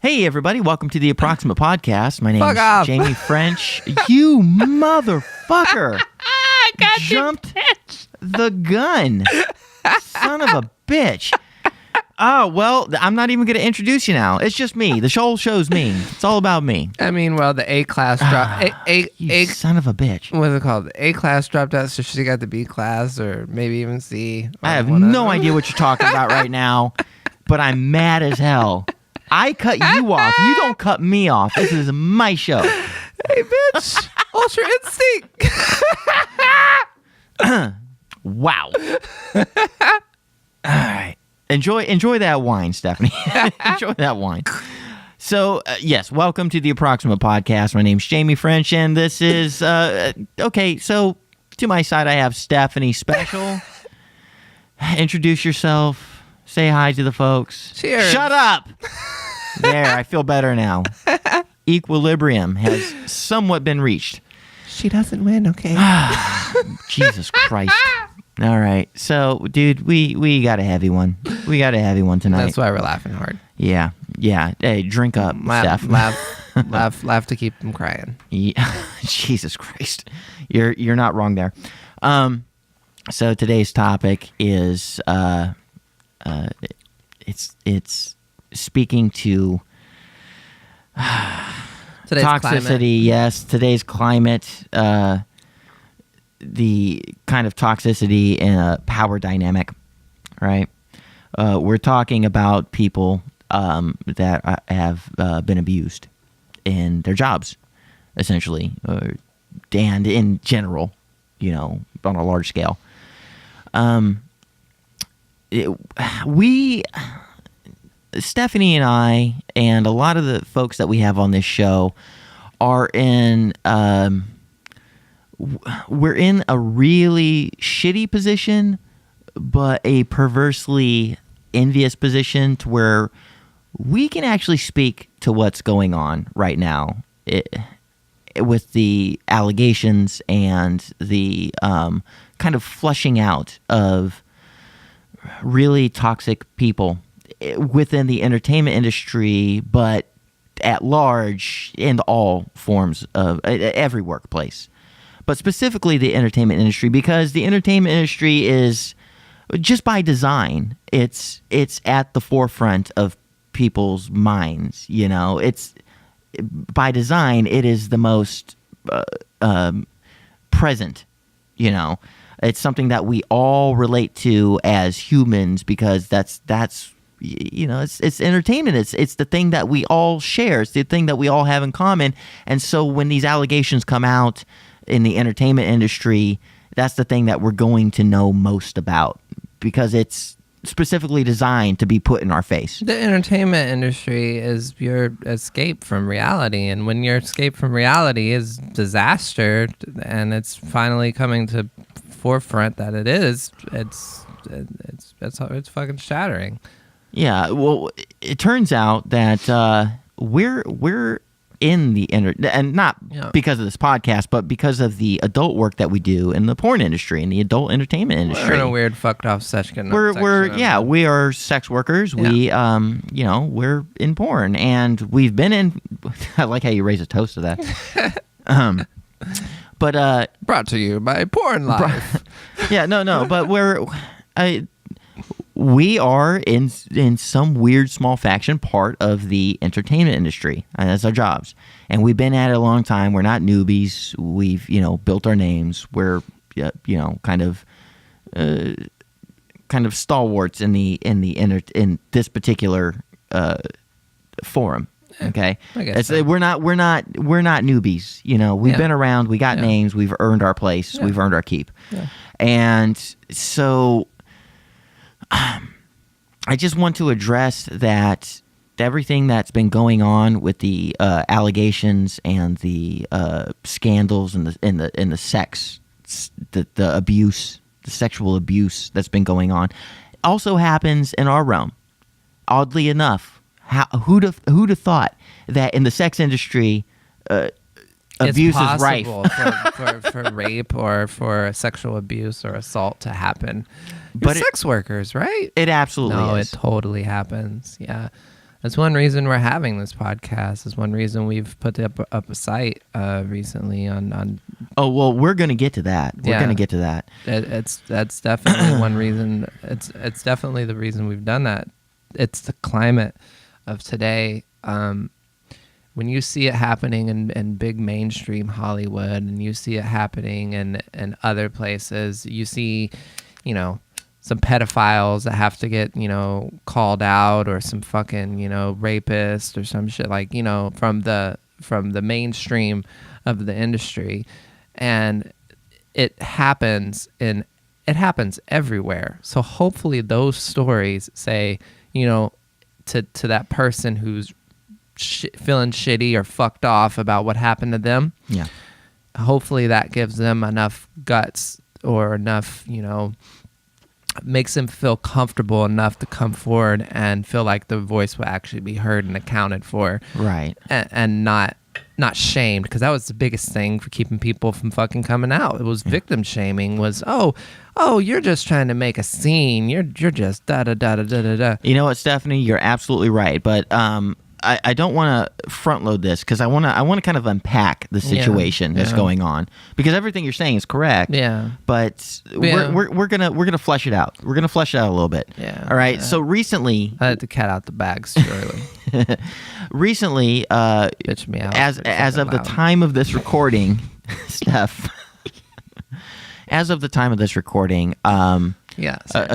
Hey, everybody. Welcome to the Approximate Podcast. My name Fuck is off. Jamie French. You motherfucker. I got Jumped the gun. Son of a bitch. Oh, well, I'm not even going to introduce you now. It's just me. The whole show's me. It's all about me. I mean, well, the A-class dropped. You son of a bitch. What's it called? The A-class dropped out, so she got the B-class or maybe even C. I have no idea what you're talking about right now, but I'm mad as hell. I cut you off. You don't cut me off. This is my show. Hey, bitch. Ultra Instinct. Wow. All right. Enjoy that wine, Stephanie. Enjoy that wine. So, yes, welcome to the Approximate Podcast. My name's Jamie French, and this is, okay, so to my side, I have Stephanie Special. Introduce yourself. Say hi to the folks. Cheers. Shut up. There, I feel better now. Equilibrium has somewhat been reached. She doesn't win, okay? Jesus Christ. All right. So, dude, we got a heavy one. We got a heavy one tonight. That's why we're laughing hard. Yeah. Hey, drink up, Steph. Laugh to keep them crying. Yeah. Jesus Christ. You're not wrong there. So today's topic is it's speaking to Today's toxicity. climate. Yes, today's climate. The kind of toxicity in a power dynamic, right? We're talking about people that have been abused in their jobs, essentially, and in general, on a large scale. Stephanie and I, and a lot of the folks that we have on this show, are in. We're in a really shitty position, but a perversely envious position to where we can actually speak to what's going on right now with the allegations and the kind of flushing out of really toxic people within the entertainment industry, but at large in all forms of every workplace. But specifically the entertainment industry, because the entertainment industry is, just by design, it's at the forefront of people's minds. It's by design, it is the most present. It's something that we all relate to as humans, because that's it's entertainment. It's the thing that we all share. It's the thing that we all have in common. And so when these allegations come out in the entertainment industry, that's the thing that we're going to know most about, because it's specifically designed to be put in our face. The entertainment industry is your escape from reality, and when your escape from reality is disaster, and it's finally coming to forefront that it is, it's fucking shattering. Yeah, well, it turns out that we're in the and not because of this podcast, but because of the adult work that we do in the porn industry and the adult entertainment industry. We're in a weird fucked off section. We are sex workers. Yeah. We we're in porn, and we've been in. I like how you raise a toast to that. But brought to you by Porn Life. Yeah, no, but we are in some weird small faction part of the entertainment industry, and that's our jobs. And we've been at it a long time. We're not newbies. We've built our names. We're kind of stalwarts in this particular forum. Okay, I guess so. we're not newbies. We've been around. We got names. We've earned our place. We've earned our keep. Yeah. And so I just want to address that everything that's been going on with the allegations and the scandals and the sex, the abuse, the sexual abuse that's been going on, also happens in our realm. Oddly enough, who'd have thought that in the sex industry, abuse is rife? for rape or for sexual abuse or assault to happen. But sex workers, right? It absolutely is. No, it totally happens. Yeah. That's one reason we're having this podcast. Is one reason we've put up a site recently on. Oh well, we're gonna get to that. We're gonna get to that. That's definitely one reason. It's definitely the reason we've done that. It's the climate of today. When you see it happening in big mainstream Hollywood, and you see it happening in other places, you see, some pedophiles that have to get, called out, or some fucking, rapist or some shit, like, from the mainstream of the industry. And it happens everywhere. So hopefully those stories say, to that person who's feeling shitty or fucked off about what happened to them. Yeah. Hopefully that gives them enough guts, or enough, makes them feel comfortable enough to come forward and feel like the voice will actually be heard and accounted for. Right. And not shamed, because that was the biggest thing for keeping people from fucking coming out. It was victim shaming. Was oh, you're just trying to make a scene. You're just da da da da da da. You know what, Stephanie? You're absolutely right. But I don't want to front load this, because I want to kind of unpack the situation that's going on, because everything you're saying is correct. Yeah. But we're gonna flesh it out. We're gonna flesh it out a little bit. Yeah. All right. So recently, I had the cat out the bag too early. Recently, Bitch me out. as of the time of this recording, Steph. As of the time of this recording, a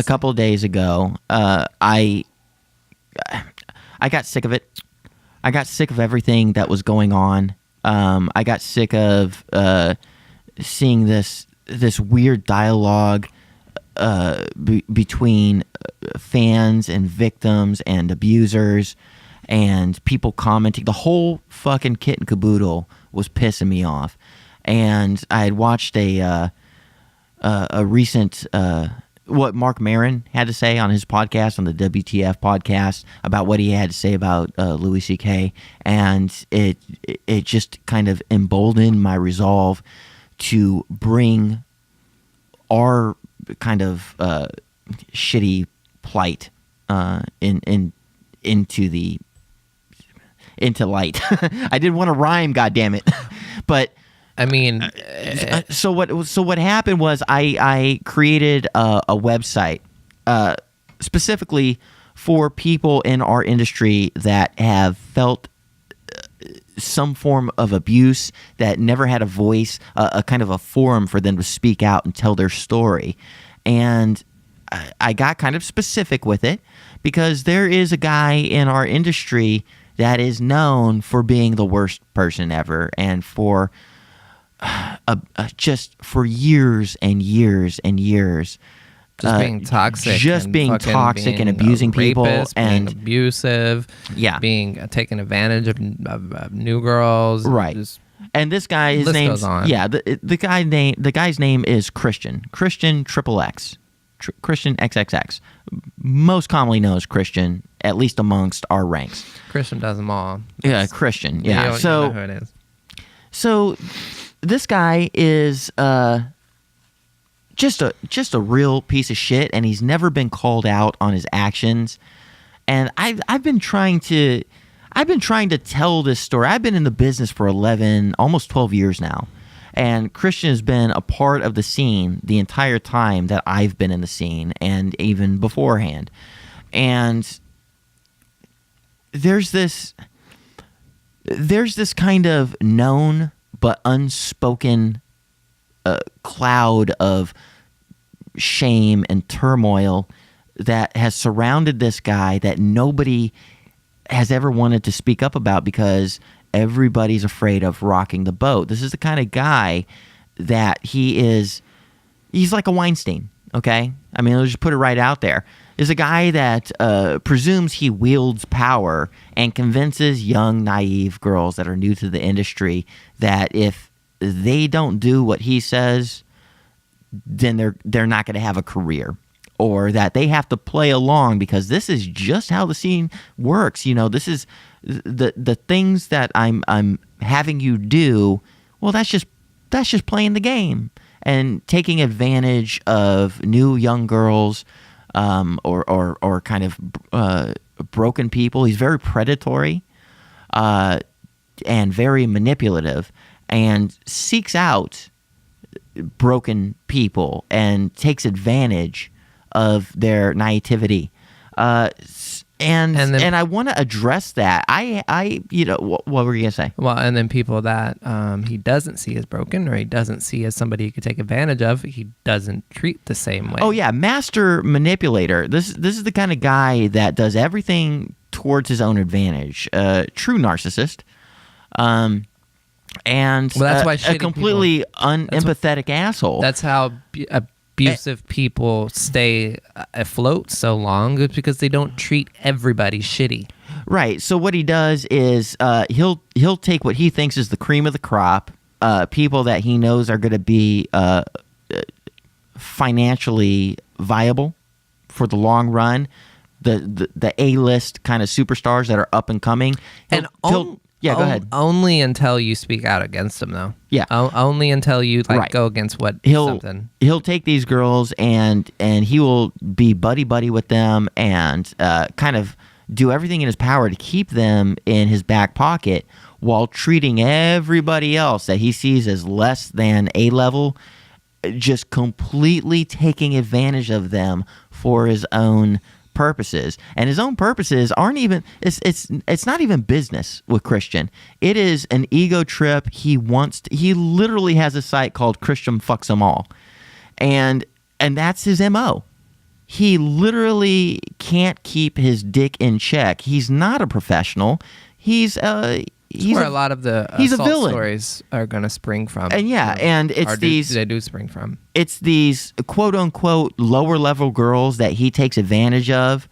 couple of days ago, I got sick of it. I got sick of everything that was going on. I got sick of seeing this weird dialogue between fans and victims and abusers, and people commenting. The whole fucking kit and caboodle was pissing me off. And I had watched a recent what Mark Maron had to say on his podcast, on the WTF podcast, about what he had to say about Louis C.K., and it just kind of emboldened my resolve to bring our kind of shitty plight into light. I didn't want to rhyme, goddammit, but. I mean, so what happened was I created a website specifically for people in our industry that have felt some form of abuse, that never had a voice, a kind of a forum for them to speak out and tell their story. And I got kind of specific with it, because there is a guy in our industry that is known for being the worst person ever, and for just for years and years and years, being toxic, and abusing people, and being abusive, taking advantage of new girls, right? And this guy, his name, the guy's name is Christian XXX, Christian XXX, most commonly known as Christian, at least amongst our ranks. Christian does them all. Yeah, Christian. Yeah, you know who it is. So this guy is just a real piece of shit, and he's never been called out on his actions. And I've been trying to tell this story. I've been in the business for 11, almost 12 years now, and Christian has been a part of the scene the entire time that I've been in the scene, and even beforehand. And there's this kind of known but unspoken cloud of shame and turmoil that has surrounded this guy that nobody has ever wanted to speak up about, because everybody's afraid of rocking the boat. This is the kind of guy that he's like a Weinstein, okay? I mean, let's just put it right out there. Is a guy that presumes he wields power and convinces young, naive girls that are new to the industry that if they don't do what he says, then they're not going to have a career, or that they have to play along because this is just how the scene works. You know, this is the things that I'm having you do. Well, that's just playing the game and taking advantage of new young girls. Or kind of broken people. He's very predatory and very manipulative, and seeks out broken people and takes advantage of their naivety. And I want to address that. What were you gonna say? Well, and then people that he doesn't see as broken, or he doesn't see as somebody he could take advantage of, he doesn't treat the same way. Oh yeah, master manipulator. This is the kind of guy that does everything towards his own advantage. True narcissist. And that's why a completely unempathetic asshole. That's how abusive people stay afloat so long, is because they don't treat everybody shitty. Right. So what he does is he'll take what he thinks is the cream of the crop, people that he knows are going to be financially viable for the long run, the A-list kind of superstars that are up and coming. Go ahead. Only until you speak out against them, though. Yeah. Only until you Right. go against what something. He'll take these girls and he will be buddy with them and kind of do everything in his power to keep them in his back pocket while treating everybody else that he sees as less than A-level, just completely taking advantage of them for his own purposes. And his own purposes aren't even it's not even business with Christian. It is an ego trip. He literally has a site called Christian Fucks 'Em All, and that's his MO. He literally can't keep his dick in check. He's not a professional. He's where a lot of the he's a assault villain. Stories are going to spring from. And they do spring from. It's these quote unquote lower level girls that he takes advantage of,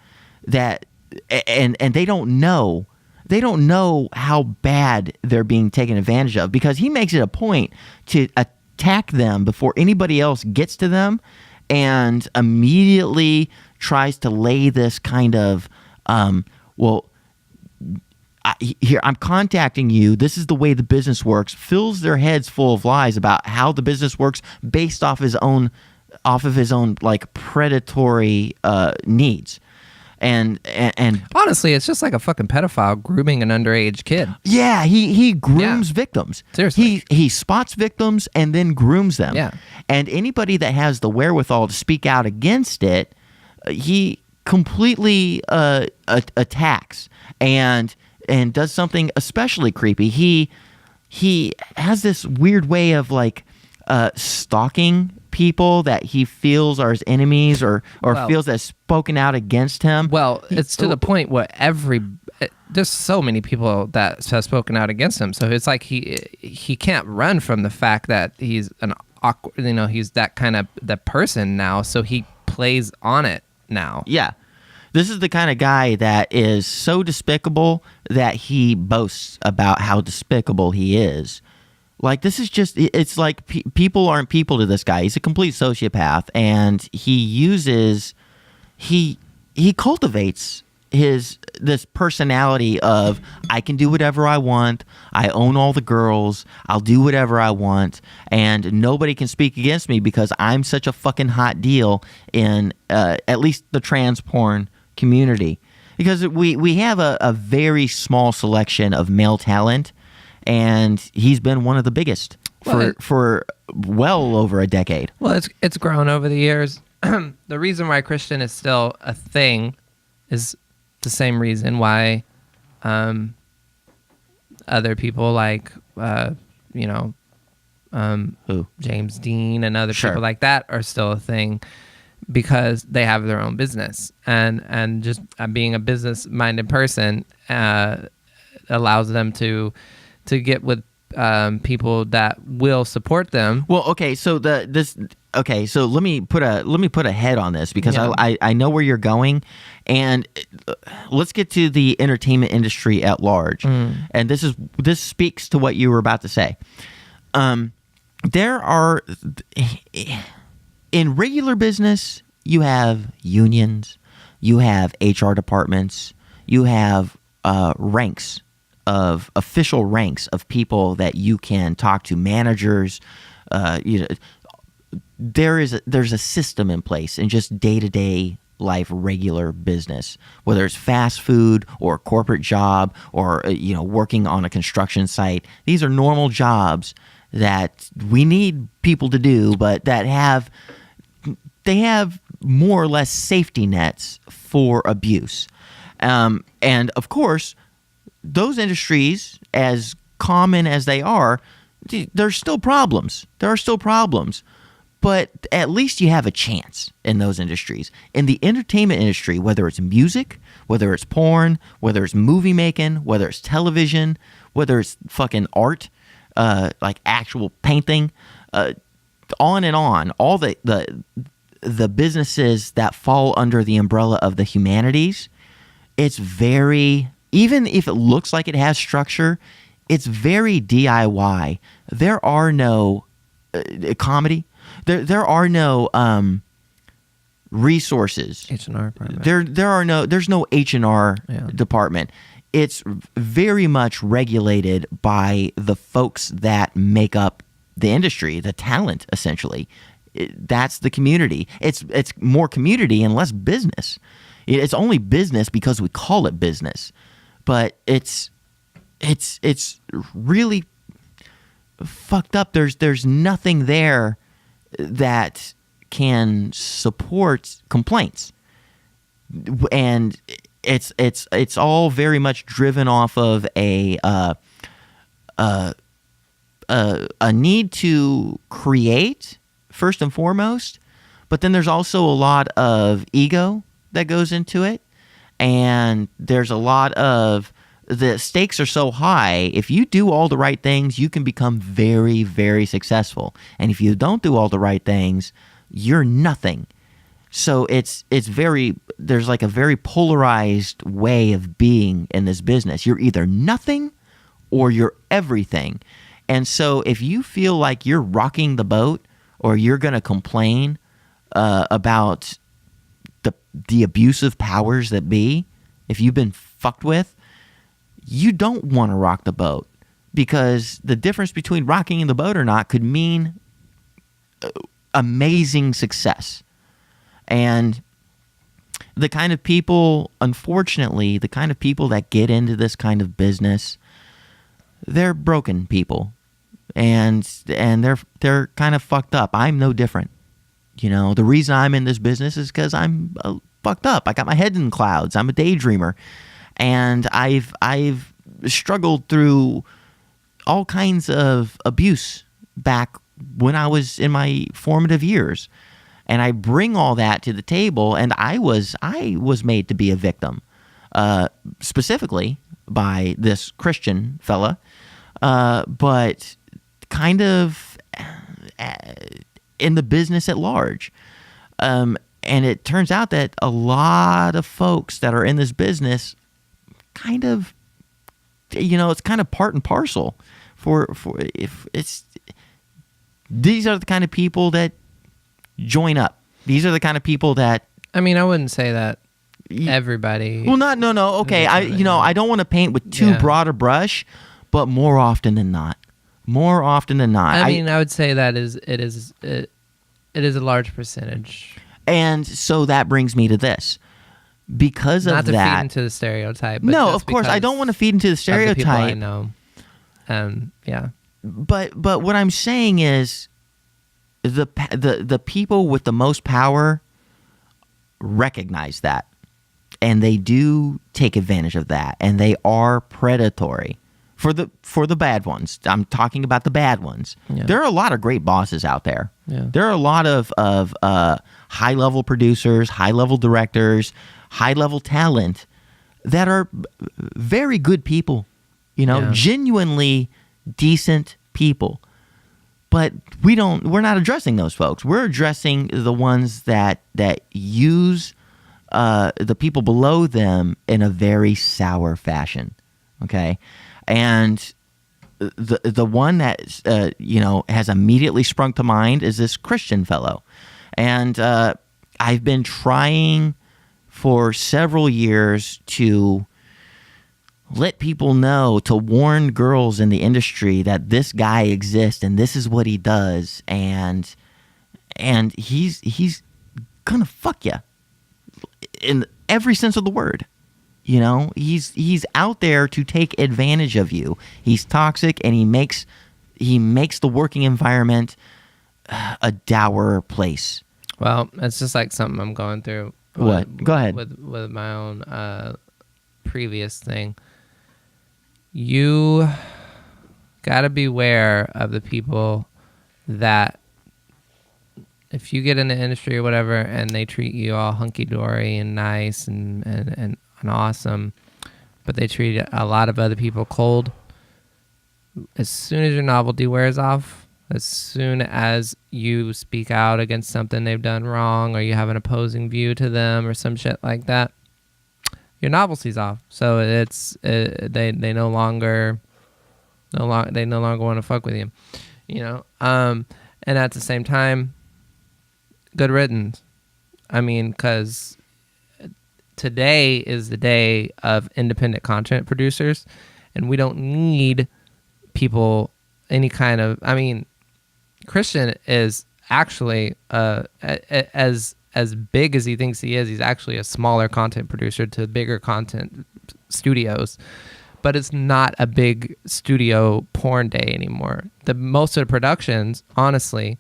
and they don't know how bad they're being taken advantage of, because he makes it a point to attack them before anybody else gets to them, and immediately tries to lay this kind of here, I'm contacting you. This is the way the business works. Fills their heads full of lies about how the business works based off of his own like predatory needs. And honestly, it's just like a fucking pedophile grooming an underage kid. Yeah, he grooms victims. Seriously, he spots victims and then grooms them. Yeah, and anybody that has the wherewithal to speak out against it, he completely attacks and does something especially creepy. He has this weird way of like stalking people that he feels are his enemies or feels that's spoken out against him. Well, it's to the point where there's so many people that have spoken out against him. So it's like he can't run from the fact that he's an awkward, he's that kind of the person now. So he plays on it now. Yeah. This is the kind of guy that is so despicable that he boasts about how despicable he is. Like, this is just, it's like people aren't people to this guy. He's a complete sociopath, and he cultivates this personality of, I can do whatever I want, I own all the girls, I'll do whatever I want, and nobody can speak against me because I'm such a fucking hot deal in at least the trans porn community, because we have a very small selection of male talent, and he's been one of the biggest for well over a decade. Well, it's grown over the years. The reason why Christian is still a thing is the same reason why other people like James Dean and other people like that are still a thing, because they have their own business, and just being a business-minded person allows them to get with people that will support them. Well, okay, so so let me put a head on this, because I know where you're going, and let's get to the entertainment industry at large. And this speaks to what you were about to say. There are, in regular business, you have unions, you have HR departments, you have official ranks of people that you can talk to, managers. There's a system in place in just day-to-day life regular business, whether it's fast food or a corporate job or working on a construction site. These are normal jobs that we need people to do, but that have more or less safety nets for abuse. And of course, those industries, as common as they are, there's still problems. There are still problems. But at least you have a chance in those industries. In the entertainment industry, whether it's music, whether it's porn, whether it's movie making, whether it's television, whether it's fucking art, like actual painting, on and on, all the businesses that fall under the umbrella of the humanities, it's very, even if it looks like it has structure, it's very DIY. There are no comedy. There are no resources. H&R department. There's no H&R Yeah. department. It's very much regulated by the folks that make up the industry, the talent, essentially. That's the community. It's more community and less business. It's only business because we call it business, but it's really fucked up. There's nothing there that can support complaints, and it's all very much driven off of a need to create first and foremost, but then there's also a lot of ego that goes into it, and there's a lot of the stakes are so high. If you do all the right things, you can become very, very successful. And if you don't do all the right things, you're nothing. So there's like a very polarized way of being in this business. You're either nothing or you're everything. And so if you feel like you're rocking the boat or you're going to complain about the abusive powers that be, if you've been fucked with, you don't want to rock the boat, because the difference between rocking the boat or not could mean amazing success. And the kind of people, unfortunately, the kind of people that get into this kind of business, they're broken people, and they're kind of fucked up. I'm no different. The reason I'm in this business is because I'm fucked up. I got my head in clouds. I'm a daydreamer. And I've struggled through all kinds of abuse back when I was in my formative years, and I bring all that to the table. And I was made to be a victim, specifically by this Christian fella, but kind of in the business at large. And it turns out that a lot of folks that are in this business kind of, it's kind of part and parcel for if it's, these are the kind of people that join up. These are the kind of people that, I mean, I wouldn't say that everybody. Well, no. Okay. I don't want to paint with too broad a brush, but more often than not. I mean, I would say that it is a large percentage. And so that brings me to this. Because not of to that, feed into the stereotype. But no, of course, I don't want to feed into the stereotype. Of the people I know, yeah. But what I'm saying is, the people with the most power recognize that, and they do take advantage of that, and they are predatory for the bad ones. I'm talking about the bad ones. Yeah. There are a lot of great bosses out there. Yeah. There are a lot of high level producers, high level directors, high level talent that are very good people, genuinely decent people. But we're not addressing those folks. We're addressing the ones that use the people below them in a very sour fashion. Okay. And the one that has immediately sprung to mind is this Christian fellow. And I've been trying for several years to let people know, to warn girls in the industry that this guy exists and this is what he does, and he's gonna fuck you. in every sense of the word. You know, he's out there to take advantage of you. He's toxic, and he makes the working environment a dour place. Well, it's just like something I'm going through. What? Go ahead. With my own previous thing. You got to beware of the people that, if you get in the industry or whatever and they treat you all hunky-dory and nice and awesome, but they treat a lot of other people cold, as soon as your novelty wears off, as soon as you speak out against something they've done wrong or you have an opposing view to them or some shit like that, your novelty's off. So they no longer want to fuck with you, you know. And at the same time, good riddance. I mean, because today is the day of independent content producers, and we don't need people any kind of. I mean, Christian is actually as big as he thinks he is. He's actually a smaller content producer to bigger content studios, but it's not a big studio porn day anymore. Most of the productions, honestly,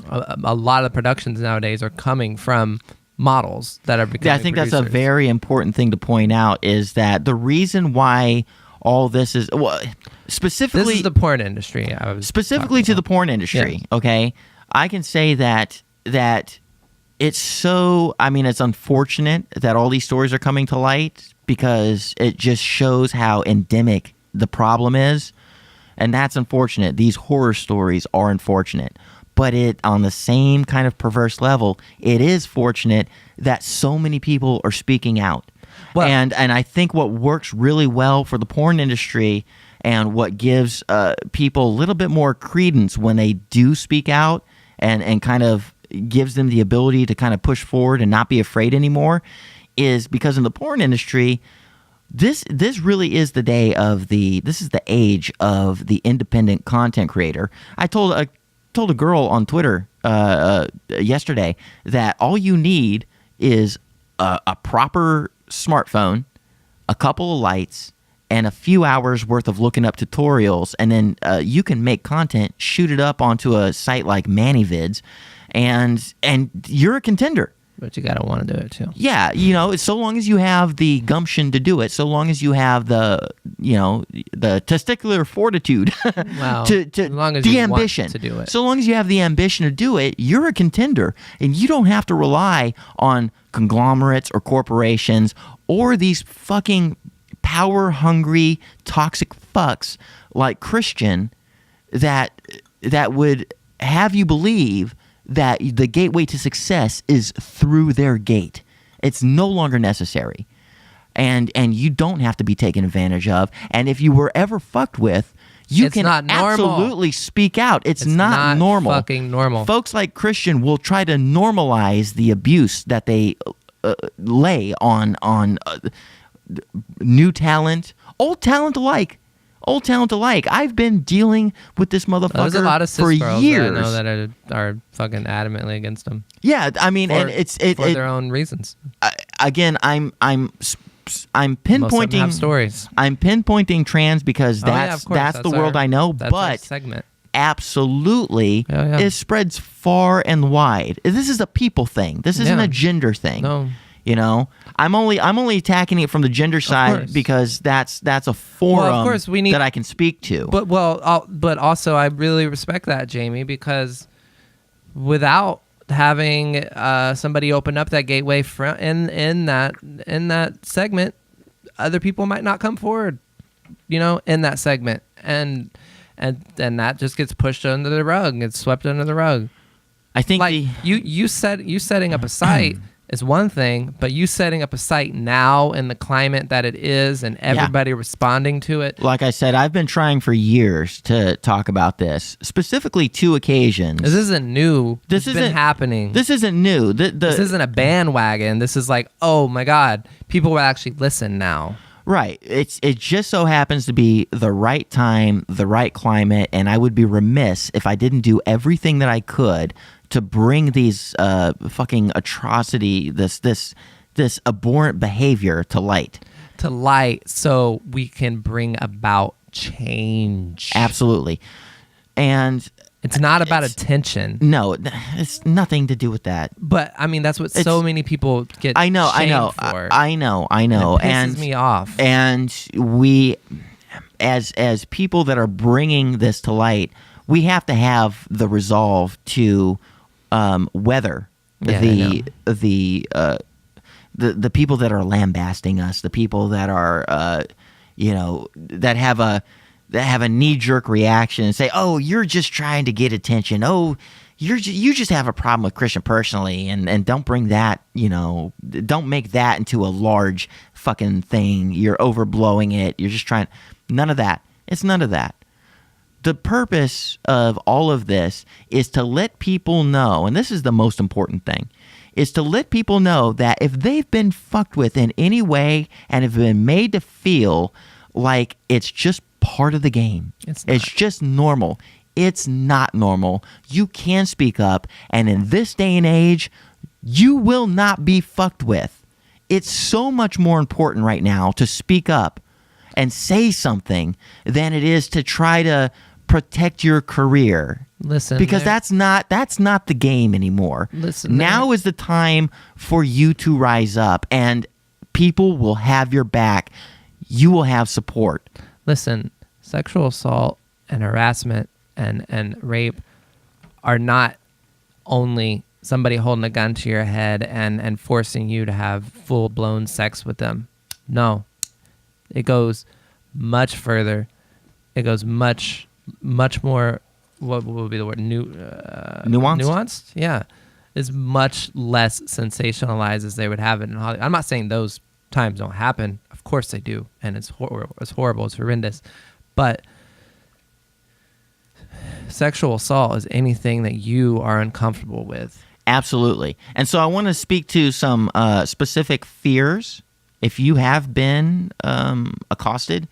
a lot of the productions nowadays are coming from models that are becoming I think producers. that's a very important thing to point out, is that the reason why all this is, well, specifically, this is the porn industry. Specifically to the porn industry, yeah. Okay? I can say that it's so, I mean, it's unfortunate that all these stories are coming to light, because it just shows how endemic the problem is, and that's unfortunate. These horror stories are unfortunate. But on the same kind of perverse level, it is fortunate that so many people are speaking out. Well, and I think what works really well for the porn industry, and what gives people a little bit more credence when they do speak out, and kind of gives them the ability to kind of push forward and not be afraid anymore, is because in the porn industry, this really is the age of the independent content creator. I told a girl on Twitter yesterday that all you need is a proper smartphone, a couple of lights, and a few hours worth of looking up tutorials, and then you can make content, shoot it up onto a site like ManyVids, and you're a contender. But you gotta want to do it too. Yeah, you know, so long as you have the gumption to do it, so long as you have the testicular fortitude, well, to as long as the you ambition want to do it. So long as you have the ambition to do it, you're a contender, and you don't have to rely on conglomerates or corporations or these fucking power-hungry, toxic fucks like Christian that would have you believe that the gateway to success is through their gate. It's no longer necessary. And you don't have to be taken advantage of. And if you were ever fucked with, you can absolutely speak out. It's not normal. Fucking normal. Folks like Christian will try to normalize the abuse that they lay on new talent, old talent alike. I've been deling with this motherfucker There's a lot of for years. That I know that are fucking adamantly against him. Yeah, I mean, for, and it's for their own reasons. Again, I'm pinpointing Most of them have stories. I'm pinpointing trans because that's the world I know. That's but our segment. Absolutely, it spreads far and wide. This is a people thing. This isn't a gender thing. No. You know, I'm only attacking it from the gender side because that's a forum that I can speak to. But also I really respect that, Jamie, because without having somebody open up that gateway in that segment, other people might not come forward, you know, in that segment, and that just gets pushed under the rug, gets swept under the rug. I think like you setting up a site is one thing, but you setting up a site now in the climate that it is and everybody responding to it. Like I said, I've been trying for years to talk about this, specifically 2 occasions. This isn't new. This has been happening. This isn't new. This isn't a bandwagon. This is like, oh my God, people will actually listen now. Right. It just so happens to be the right time, the right climate, and I would be remiss if I didn't do everything that I could to bring these fucking atrocity, this this abhorrent behavior to light. So we can bring about change. Absolutely. And it's not about attention. No, it's nothing to do with that. But I mean, that's what so many people get. I know. For. I know. And it pisses me off. And we, as people that are bringing this to light, we have to have the resolve to weather the people that are lambasting us, the people that are that have a knee-jerk reaction and say, "Oh, you're just trying to get attention. Oh, you just have a problem with Christian personally, and don't bring that, don't make that into a large fucking thing. You're overblowing it. You're just trying." None of that. It's none of that. The purpose of all of this is to let people know, and this is the most important thing, is to let people know that if they've been fucked with in any way and have been made to feel like it's just part of the game, it's just normal. It's not normal. You can speak up, and in this day and age, you will not be fucked with. It's so much more important right now to speak up and say something than it is to try to protect your career. Listen, because that's not the game anymore. Listen, now is the time for you to rise up, and people will have your back. You will have support. Listen, sexual assault and harassment and rape are not only somebody holding a gun to your head and forcing you to have full-blown sex with them. No. It goes much further. It goes much more, what would be the word? Nuanced? Nuanced? Yeah. Is much less sensationalized as they would have it in Hollywood. I'm not saying those times don't happen. Of course they do. And it's horrible. It's horrendous. But sexual assault is anything that you are uncomfortable with. Absolutely. And so I want to speak to some specific fears. If you have been accosted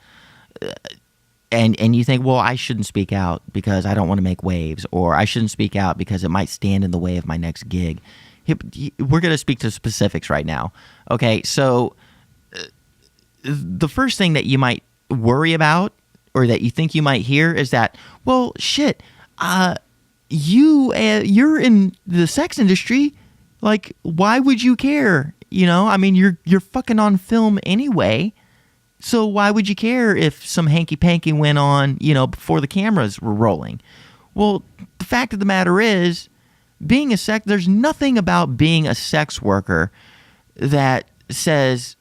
and you think, well, I shouldn't speak out because I don't want to make waves, or I shouldn't speak out because it might stand in the way of my next gig, we're going to speak to specifics right now. Okay, so the first thing that you might worry about or that you think you might hear is that, well, shit, you're in the sex industry. Like, why would you care? I mean, you're fucking on film anyway, so why would you care if some hanky-panky went on, before the cameras were rolling? Well, the fact of the matter is, there's nothing about being a sex worker that says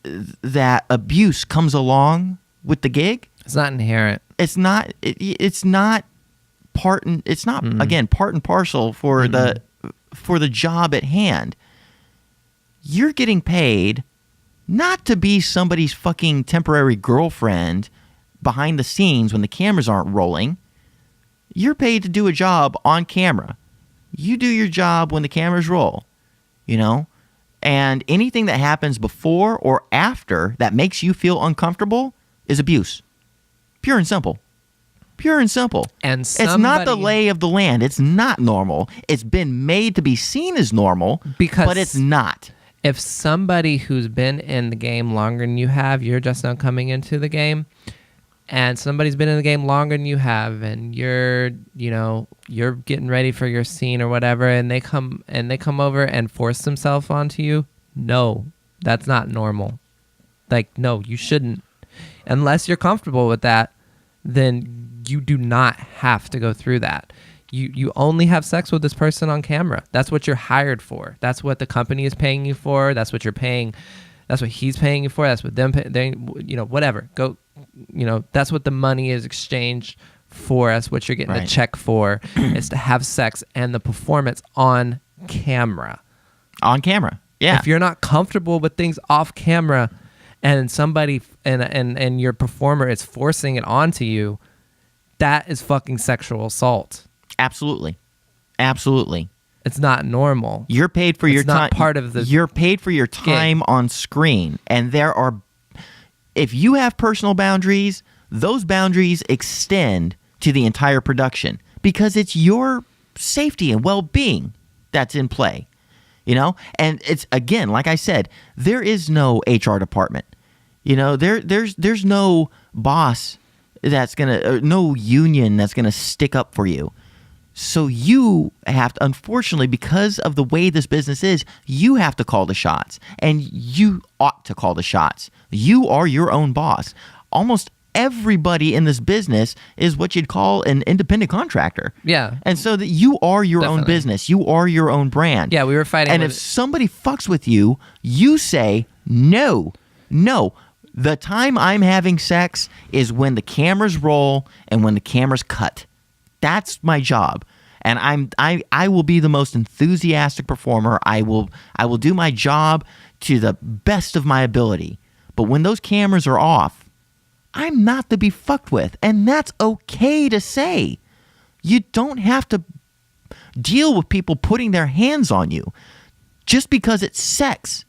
that abuse comes along with the gig. It's not inherent. It's not. It's not part and again part and parcel for the job at hand. You're getting paid not to be somebody's fucking temporary girlfriend behind the scenes when the cameras aren't rolling. You're paid to do a job on camera. You do your job when the cameras roll, and anything that happens before or after that makes you feel uncomfortable is abuse. Pure and simple. And it's not the lay of the land. It's not normal. It's been made to be seen as normal, but it's not. If somebody who's been in the game longer than you have, you're just now coming into the game, and somebody's been in the game longer than you have, and you're getting ready for your scene or whatever, and they come over and force themselves onto you, no, that's not normal. Like, no, you shouldn't. Unless you're comfortable with that, then you do not have to go through that. You only have sex with this person on camera. That's what you're hired for. That's what the company is paying you for. That's what you're paying. That's what he's paying you for. That's what them pay, whatever. Go, that's what the money is exchanged for. That's what you're getting a check for, is to have sex and the performance on camera. On camera, yeah. If you're not comfortable with things off camera, and somebody and your performer is forcing it onto you, that is fucking sexual assault. Absolutely. It's not normal. You're paid for your time. Part of the. You're paid for your time on screen, and if you have personal boundaries, those boundaries extend to the entire production because it's your safety and well-being that's in play. And it's, again, like I said, there is no HR department. There's no boss that's no union that's gonna stick up for you. So you have to, unfortunately, because of the way this business is, you have to call the shots, and you ought to call the shots. You are your own boss. Almost everybody in this business is what you'd call an independent contractor. Yeah. And so that you are your own Definitely. business. You are your own brand. Yeah, we were fighting. And with if somebody fucks with you, you say, no. The time I'm having sex is when the cameras roll and when the cameras cut. That's my job. And I will be the most enthusiastic performer. I will do my job to the best of my ability. But when those cameras are off, I'm not to be fucked with. And that's okay to say. You don't have to deal with people putting their hands on you just because it's sex.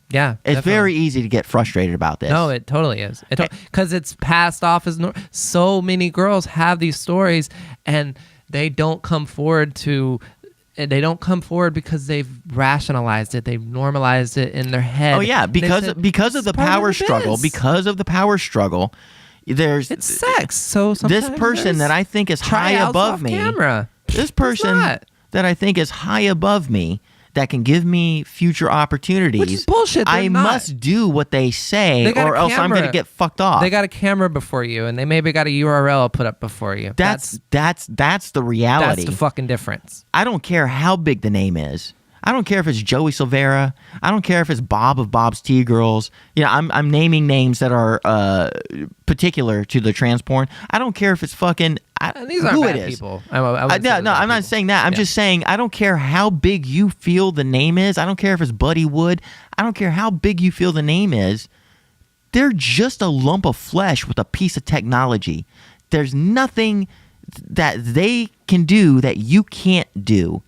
Yeah, It's definitely. very easy to get frustrated about this. No, it totally is. Because it's passed off as so many girls have these stories, and they don't come forward because they've rationalized it, they've normalized it in their head. Oh yeah, because of the power struggle. Because of the power struggle, it's sex. So sometimes this person that I think is high tryouts above off me. camera. This person not. that I think is high above me, that can give me future opportunities. Which is bullshit. They're I not. must do what they say, They got or a else I'm camera. going to get fucked off. They got a camera before you, and they maybe got a URL put up before you. That's the reality. That's the fucking difference. I don't care how big the name is. I don't care if it's Joey Silvera. I don't care if it's Bob of Bob's Tea Girls. I'm naming names that are particular to the trans porn. I don't care if it's fucking These aren't who bad it is. people. No, I'm not saying that. I'm just saying I don't care how big you feel the name is. I don't care if it's Buddy Wood. I don't care how big you feel the name is. They're just a lump of flesh with a piece of technology. There's nothing that they can do that you can't do.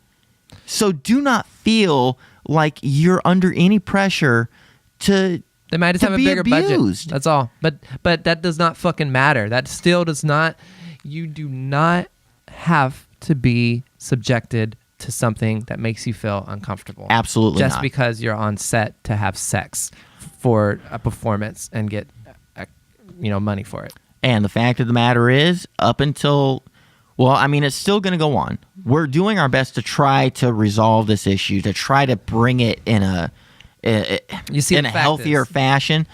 So do not feel like you're under any pressure to They might just to have a be bigger abused. budget. That's all. But that does not fucking matter. That still does not. You do not have to be subjected to something that makes you feel uncomfortable. Absolutely Just not. because you're on set to have sex for a performance and get money for it. And the fact of the matter is, up until, it's still going to go on. We're doing our best to try to resolve this issue, to try to bring it in a healthier fashion.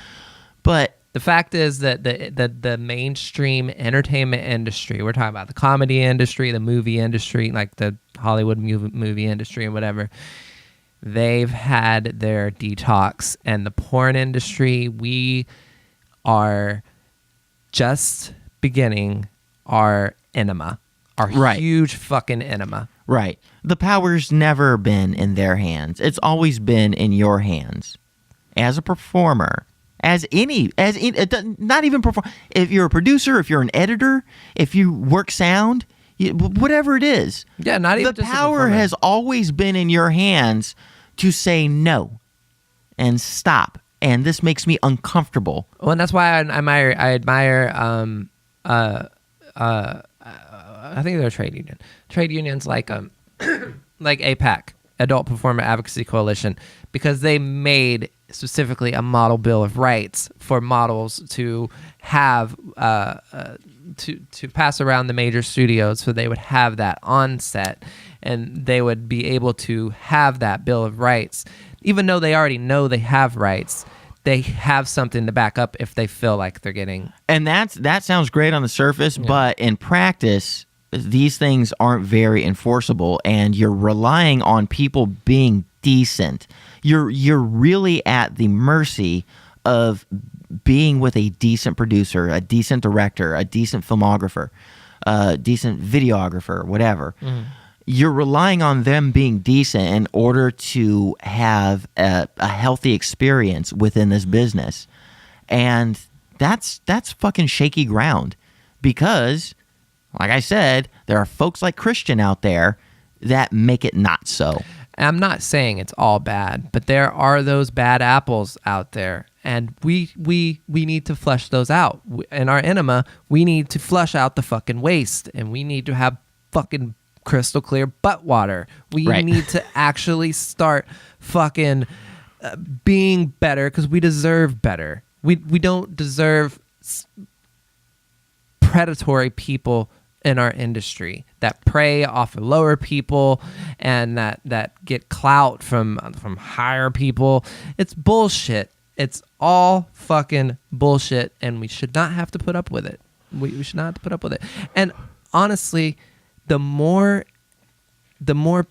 But the fact is that the mainstream entertainment industry, we're talking about the comedy industry, the movie industry, like the Hollywood movie industry and whatever, they've had their detox. And the porn industry, we are just beginning our enema, our huge fucking enema. Right. The power's never been in their hands. It's always been in your hands. As a performer, not even perform. If you're a producer, if you're an editor, if you work sound, whatever it is. Yeah, not even the just a power performer. has always been in your hands to say no and stop. And this makes me uncomfortable. Well, and that's why I admire I think they're a trade union. Trade unions like like APAC, Adult Performer Advocacy Coalition, because they made specifically a model bill of rights for models to have to pass around the major studios, so they would have that on set and they would be able to have that bill of rights, even though they already know they have rights. They have something to back up if they feel like they're getting. And that sounds great on the surface, but in practice, these things aren't very enforceable, and you're relying on people being decent. You're really at the mercy of being with a decent producer, a decent director, a decent filmographer, a decent videographer, whatever. Mm-hmm. You're relying on them being decent in order to have a healthy experience within this business. And that's fucking shaky ground, because, like I said, there are folks like Christian out there that make it not so. And I'm not saying it's all bad, but there are those bad apples out there, and we need to flush those out. In our enema, we need to flush out the fucking waste, and we need to have fucking crystal clear butt water. We Right. need to actually start fucking being better because we deserve better. We don't deserve predatory people in our industry that prey off of lower people and that get clout from higher people. It's bullshit. It's all fucking bullshit, and we should not have to put up with it. We should not have to put up with it. And honestly, the more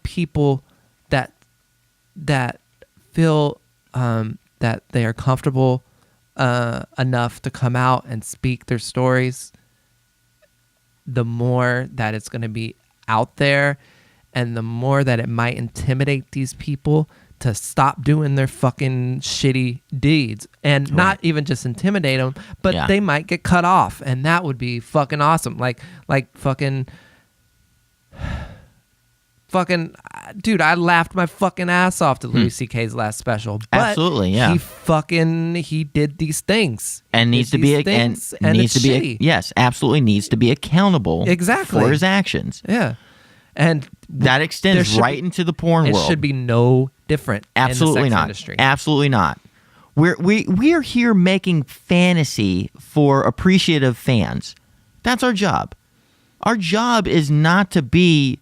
people that feel that they are comfortable enough to come out and speak their stories, the more that it's going to be out there, and the more that it might intimidate these people to stop doing their fucking shitty deeds. And not even just intimidate them, but they might get cut off, and that would be fucking awesome. Like fucking dude, I laughed my fucking ass off to Louis C.K.'s last special. But Absolutely, yeah. He did these things and needs to be yes, absolutely needs to be accountable exactly for his actions. Yeah. And that extends right into the porn world. It should be no different. Absolutely in the sex not. Industry. Absolutely not. We are here making fantasy for appreciative fans. That's our job. Our job is not to be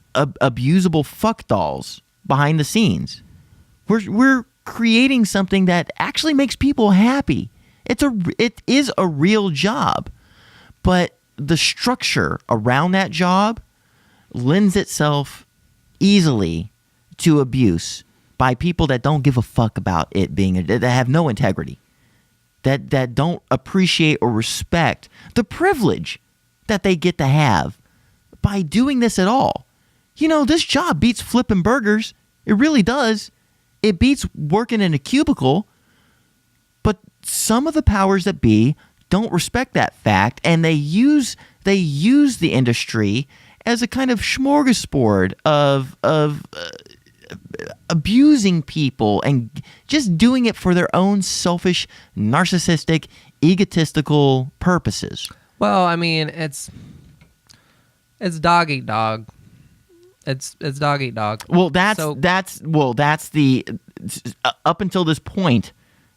abusable fuck dolls behind the scenes. We're creating something that actually makes people happy. It is a real job, but the structure around that job lends itself easily to abuse by people that don't give a fuck about it being that have no integrity, that don't appreciate or respect the privilege that they get to have by doing this at all. You know, this job beats flipping burgers. It really does. It beats working in a cubicle. But some of the powers that be don't respect that fact, and they use the industry as a kind of smorgasbord of abusing people and just doing it for their own selfish, narcissistic, egotistical purposes. Well, I mean, it's dog eat dog. It's dog eat dog. Well, that's the up until this point,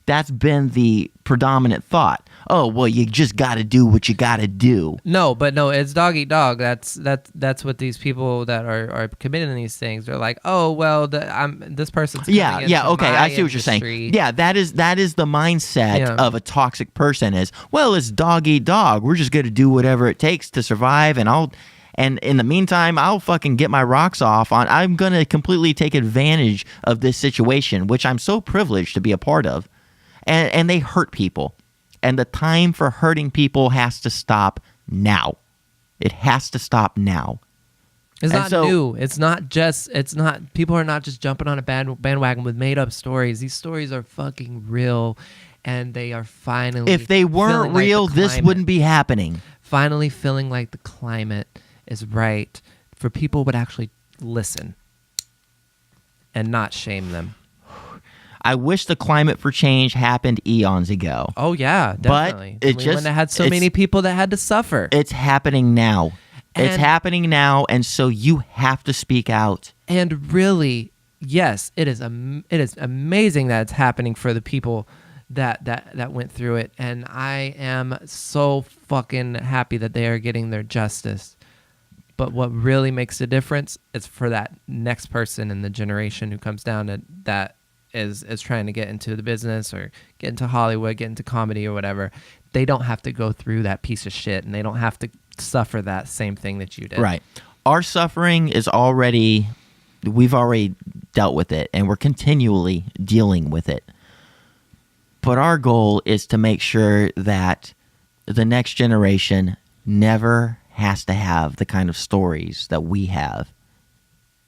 that's been the predominant thought. Oh, well, you just got to do what you got to do. No, it's dog eat dog. That's what these people that are committing these things. They're like, oh, well, this person's coming into okay, my I see what you're industry. saying. Yeah, that is the mindset of a toxic person. Is, well, it's dog eat dog. We're just going to do whatever it takes to survive, and in the meantime, I'll fucking get my rocks off on. I'm going to completely take advantage of this situation, which I'm so privileged to be a part of. And they hurt people. And the time for hurting people has to stop now. It has to stop now. It's not new. It's not, people are not just jumping on a bandwagon with made up stories. These stories are fucking real, and they are finally. If they weren't real, this wouldn't be happening. Finally feeling like the climate is right for people would actually listen and not shame them. I wish the climate for change happened eons ago. Oh, yeah, definitely. But we wouldn't have had so many people that had to suffer. It's happening now. It's happening now, and so you have to speak out. And really, yes, it is amazing that it's happening for the people that went through it. And I am so fucking happy that they are getting their justice. But what really makes a difference is for that next person in the generation who comes down that is trying to get into the business or get into Hollywood, get into comedy or whatever. They don't have to go through that piece of shit, and they don't have to suffer that same thing that you did. Right. Our suffering is we've already dealt with it, and we're continually dealing with it. But our goal is to make sure that the next generation never has to have the kind of stories that we have.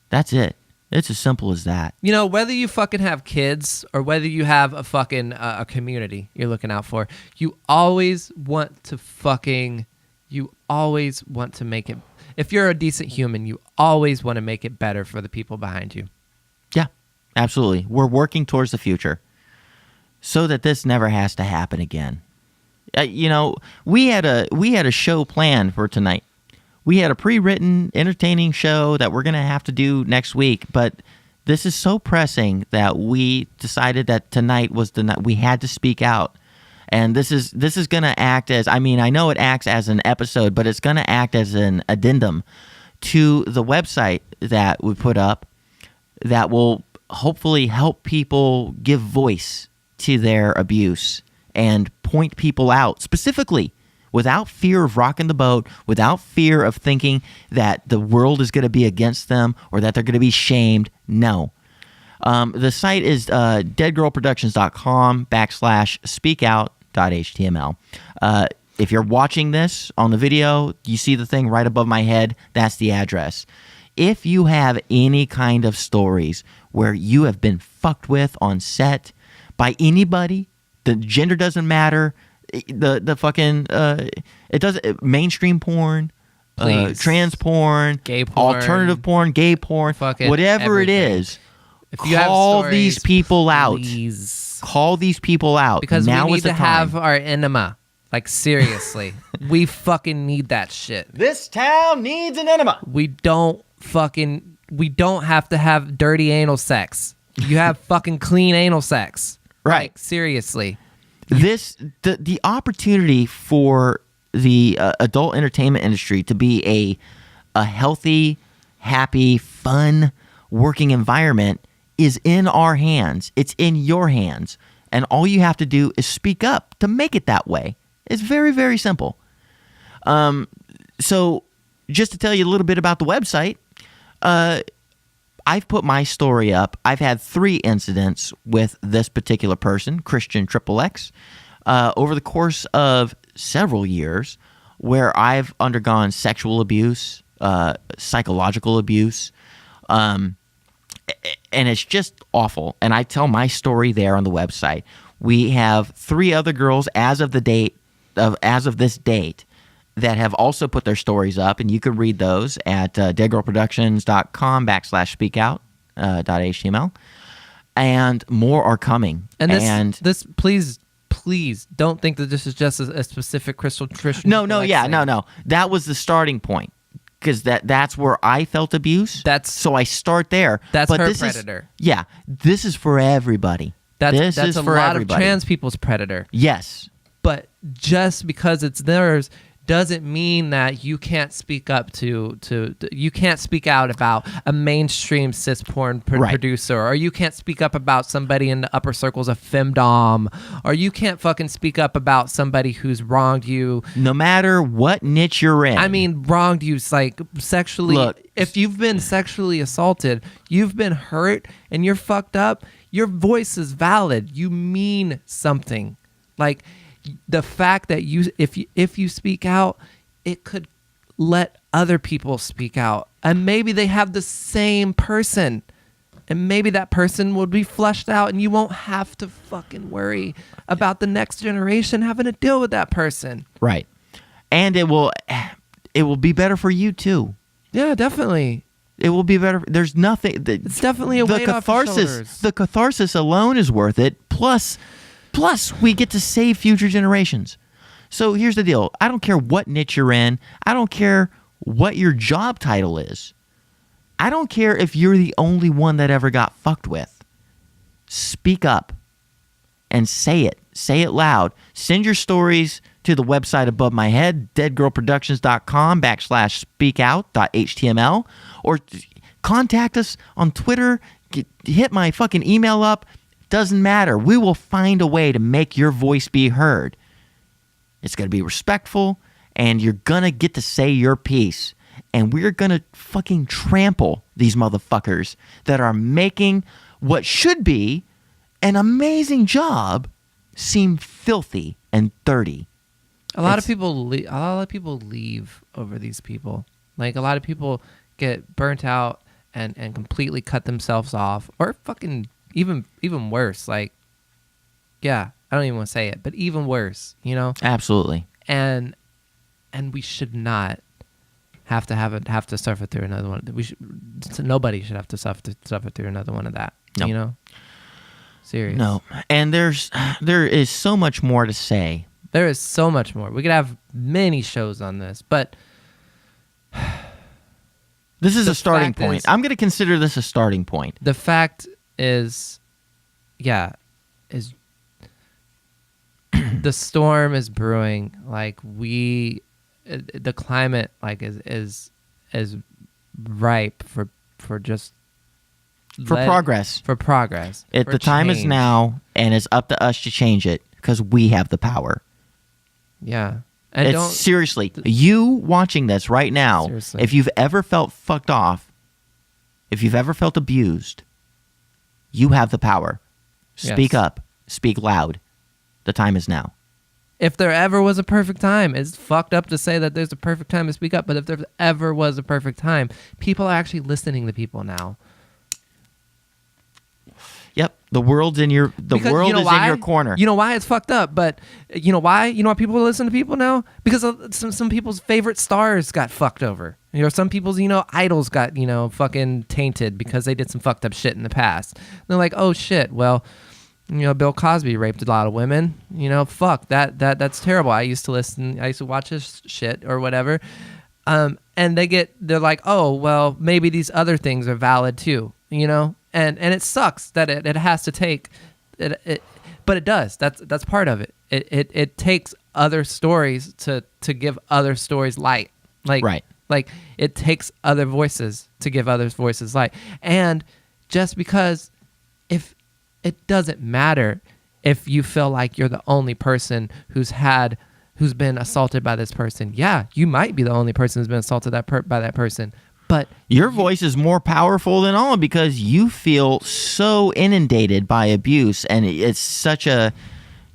That's it. It's as simple as that. You know, whether you fucking have kids or whether you have a fucking a community you're looking out for, you always want to make it. If you're a decent human, you always want to make it better for the people behind you. Yeah, absolutely. We're working towards the future so that this never has to happen again. You know, we had a show planned for tonight. we had a pre-written, entertaining show that we're going to have to do next week, but this is so pressing that we decided that tonight was the night we had to speak out. And this is going to act as, I mean, I know it acts as an episode, but it's going to act as an addendum to the website that we put up that will hopefully help people give voice to their abuse and point people out specifically without fear of rocking the boat, without fear of thinking that the world is going to be against them or that they're going to be shamed. No. The site is deadgirlproductions.com/speakout.html. If you're watching this on the video, you see the thing right above my head. That's the address. If you have any kind of stories where you have been fucked with on set by anybody, the gender doesn't matter, the fucking it doesn't, mainstream porn, trans porn, gay porn, alternative porn, gay porn, fucking whatever everything. It is, if you call have stories, these people out. please. Call these people out. Because now we need is the to time. have our enema. Like, seriously. We fucking need that shit. This town needs an enema. We don't have to have dirty anal sex. You have fucking clean anal sex. Right. Like, seriously. The opportunity for the adult entertainment industry to be a healthy, happy, fun working environment is in our hands. It's in your hands. And all you have to do is speak up to make it that way. It's very, very simple. So just to tell you a little bit about the website, I've put my story up. I've had 3 incidents with this particular person, Christian XXX, over the course of several years where I've undergone sexual abuse, psychological abuse, and it's just awful. And I tell my story there on the website. We have 3 other girls as of this date that have also put their stories up, and you can read those at deadgirlproductions.com/speakout.html, and more are coming. And this please don't think that this is just a specific Christian. No, that was the starting point, because that's where I felt abuse. So I start there. That's but her this predator. This is for everybody. That's is a for lot everybody. of trans people's predator. Yes. But just because it's theirs doesn't mean that you can't speak up you can't speak out about a mainstream cis porn producer, or you can't speak up about somebody in the upper circles of femdom, or you can't fucking speak up about somebody who's wronged you. No matter what niche you're in. I mean, wronged you, like sexually. Look, if you've been sexually assaulted, you've been hurt, and you're fucked up, your voice is valid. You mean something. Like, the fact that if you speak out, it could let other people speak out, and maybe they have the same person, and maybe that person will be flushed out, and you won't have to fucking worry about the next generation having to deal with that person. Right. And it will be better for you too. Yeah, definitely. It will be better. There's nothing. It's definitely a weight off your shoulders. The catharsis alone is worth it. Plus, we get to save future generations. So here's the deal. I don't care what niche you're in. I don't care what your job title is. I don't care if you're the only one that ever got fucked with. Speak up and say it. Say it loud. Send your stories to the website above my head, deadgirlproductions.com/speakout.html, or contact us on Twitter. Hit my fucking email up. Doesn't matter. We will find a way to make your voice be heard. It's going to be respectful, and you're going to get to say your piece. And we're going to fucking trample these motherfuckers that are making what should be an amazing job seem filthy and dirty. A lot of people leave over these people. Like, a lot of people get burnt out and completely cut themselves off, or fucking even worse. Like, yeah, I don't even want to say it, but even worse, you know? Absolutely. And we should not have to suffer through another one. Nobody should have to suffer through another one of that. No. You know? Serious. No. And there is so much more to say. There is so much more. We could have many shows on this, but This is The a starting fact point. is- I'm going to consider this a starting point. The fact is, is the storm is brewing. Like the climate like is ripe for just For progress. For progress. For The time is change. now, and it's up to us to change it because we have the power. Yeah. And It's seriously, you watching this right now, Seriously. if you've ever felt fucked off, if you've ever felt abused, you have the power. Speak Yes. up. Speak loud. The time is now. if there ever was a perfect time, it's fucked up to say that there's a perfect time to speak up, but if there ever was a perfect time, people are actually listening to people now. Yep, the world's in your world is in your corner. You know why it's fucked up, but you know why? You know why people listen to people now? Because some people's favorite stars got fucked over. You know, some people's idols got fucking tainted because they did some fucked up shit in the past. And they're like, oh shit, well, Bill Cosby raped a lot of women. Fuck that's terrible. I used to watch his shit or whatever. And they're like, oh well, maybe these other things are valid too. And it sucks that it has to take it, but it does. That's part of it. It takes other stories to give other stories light. Right. Like it takes other voices to give other voices light. And just because if it doesn't matter if you feel like you're the only person who's been assaulted by this person. Yeah, you might be the only person who's been assaulted by that person. But your voice is more powerful than all because you feel so inundated by abuse, and it's such a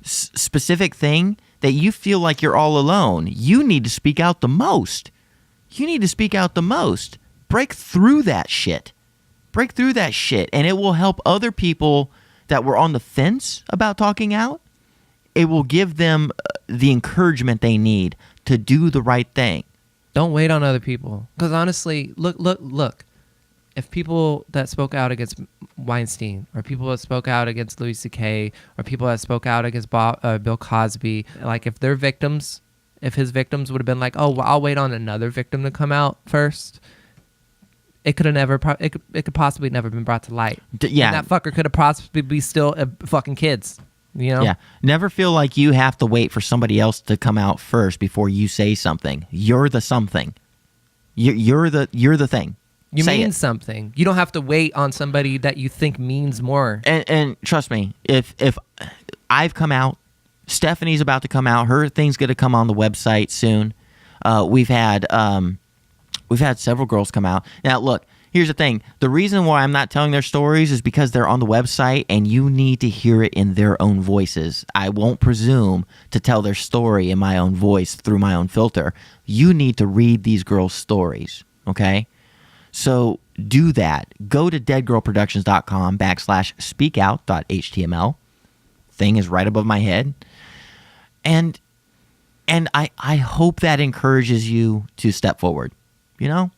specific thing that you feel like you're all alone. You need to speak out the most. Break through that shit. And it will help other people that were on the fence about talking out. It will give them the encouragement they need to do the right thing. don't wait on other people. Because honestly, look. If people that spoke out against Weinstein, or people that spoke out against Louis C.K., or people that spoke out against Bill Cosby, like if their victims, if his victims would have been like, oh, well, I'll wait on another victim to come out first, it could have never, it could possibly never been brought to light. Yeah. And that fucker could have possibly be still fucking kids. Yeah. Never feel like you have to wait for somebody else to come out first before you say something. You're the something. You're the thing. You Say mean it. something. You don't have to wait on somebody that you think means more. And trust me, if I've come out, Stephanie's about to come out. Her thing's going to come on the website soon. We've had several girls come out. Now, look, here's the thing. The reason why I'm not telling their stories is because they're on the website and you need to hear it in their own voices. I won't presume to tell their story in my own voice through my own filter. You need to read these girls' stories, okay? So do that. Go to deadgirlproductions.com/speakout.html. Thing is right above my head. And I hope that encourages you to step forward. You know,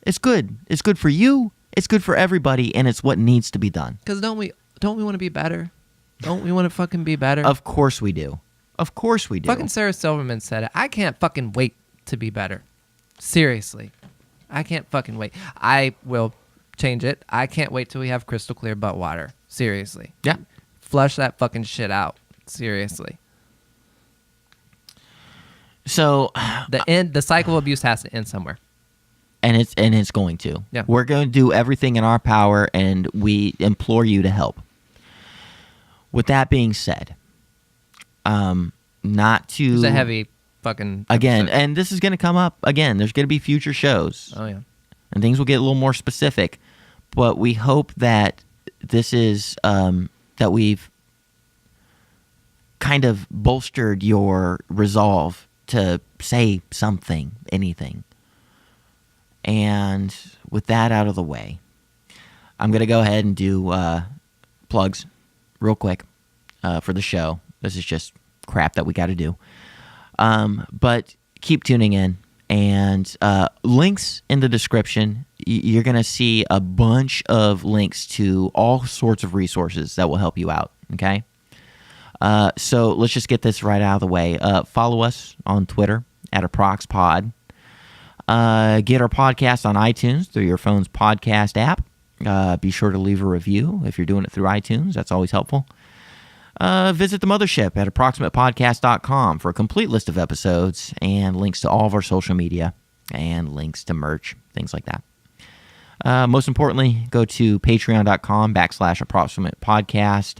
it's good. It's good for you. It's good for everybody, and it's what needs to be done. Because don't we want to be better? Don't we want to fucking be better? Of course we do. Fucking Sarah Silverman said it. I can't fucking wait to be better. Seriously. I can't fucking wait. I will change it. I can't wait till we have crystal clear butt water. Seriously. Yeah. Flush that fucking shit out. Seriously. So The cycle of abuse has to end somewhere. and it's going to. Yeah. We're going to do everything in our power, and we implore you to help. With that being said, not to It's a heavy fucking again, episode. and this is going to come up again. There's going to be future shows. Oh yeah. And things will get a little more specific, but we hope that this is that we've kind of bolstered your resolve to say something, anything. And with that out of the way, I'm going to go ahead and do plugs real quick for the show. This is just crap that we got to do. But keep tuning in, and links in the description. You're going to see a bunch of links to all sorts of resources that will help you out, okay? So let's just get this right out of the way. Follow us on Twitter at ApproxPod. Get our podcast on iTunes through your phone's podcast app. Be sure to leave a review if you're doing it through iTunes. That's always helpful. Visit the mothership at approximatepodcast.com for a complete list of episodes and links to all of our social media and links to merch, things like that. Most importantly, go to patreon.com/approximatepodcast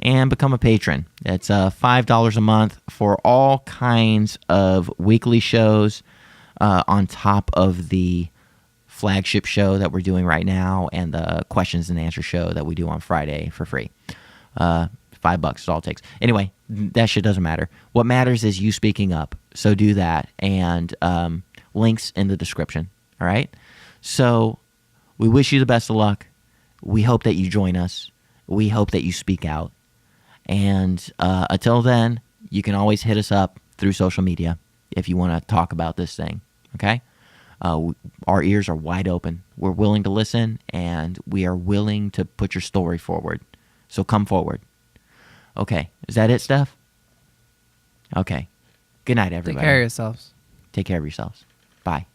and become a patron. It's $5 a month for all kinds of weekly shows on top of the flagship show that we're doing right now and the questions and answer show that we do on Friday for free. $5 is all it takes. Anyway, that shit doesn't matter. What matters is you speaking up. So do that, and links in the description. All right? So we wish you the best of luck. We hope that you join us. We hope that you speak out. And until then, you can always hit us up through social media if you want to talk about this thing. Okay? Our ears are wide open. We're willing to listen, and we are willing to put your story forward. So come forward. Okay. Is that it, Steph? Okay. Good night, everybody. Take care of yourselves. Take care of yourselves. Bye.